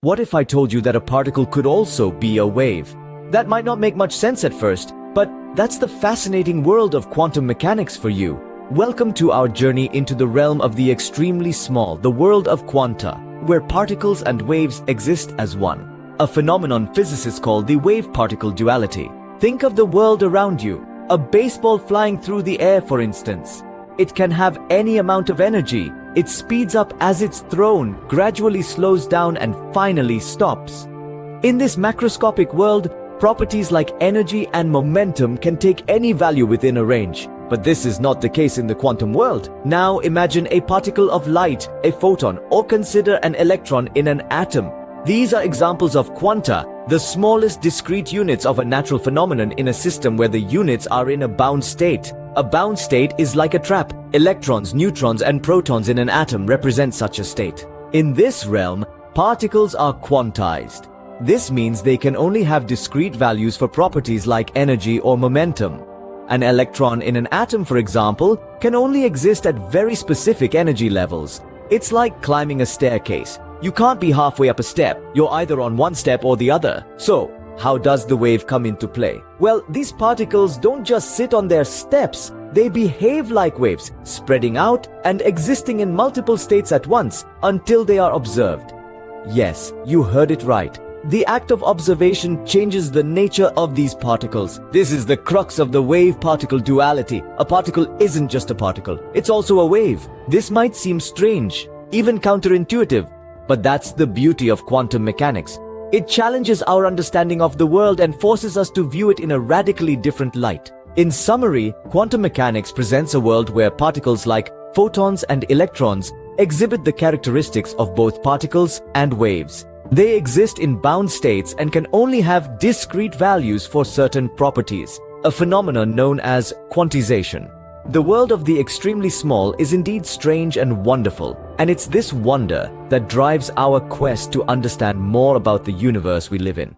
What if I told you that a particle could also be a wave? That might not make much sense at first, but that's the fascinating world of quantum mechanics for you. Welcome to our journey into the realm of the extremely small, the world of quanta, where particles and waves exist as one. A phenomenon physicists call the wave-particle duality. Think of the world around you, a baseball flying through the air, for instance. It can have any amount of energy. It speeds up as it's thrown, gradually slows down, and finally stops. In this macroscopic world, properties like energy and momentum can take any value within a range. But this is not the case in the quantum world. Now imagine a particle of light, a photon, or consider an electron in an atom. These are examples of quanta, the smallest discrete units of a natural phenomenon in a system where the units are in a bound state. A bound state is like a trap. Electrons, neutrons, and protons in an atom represent such a state. In this realm, particles are quantized. This means they can only have discrete values for properties like energy or momentum. An electron in an atom, for example, can only exist at very specific energy levels. It's like climbing a staircase. You can't be halfway up a step. You're either on one step or the other. So, how does the wave come into play? Well, these particles don't just sit on their steps. They behave like waves, spreading out and existing in multiple states at once until they are observed. Yes, you heard it right. The act of observation changes the nature of these particles. This is the crux of the wave-particle duality. A particle isn't just a particle. It's also a wave. This might seem strange, even counterintuitive, but that's the beauty of quantum mechanics. It challenges our understanding of the world and forces us to view it in a radically different light. In summary, quantum mechanics presents a world where particles like photons and electrons exhibit the characteristics of both particles and waves. They exist in bound states and can only have discrete values for certain properties, a phenomenon known as quantization. The world of the extremely small is indeed strange and wonderful, and it's this wonder that drives our quest to understand more about the universe we live in.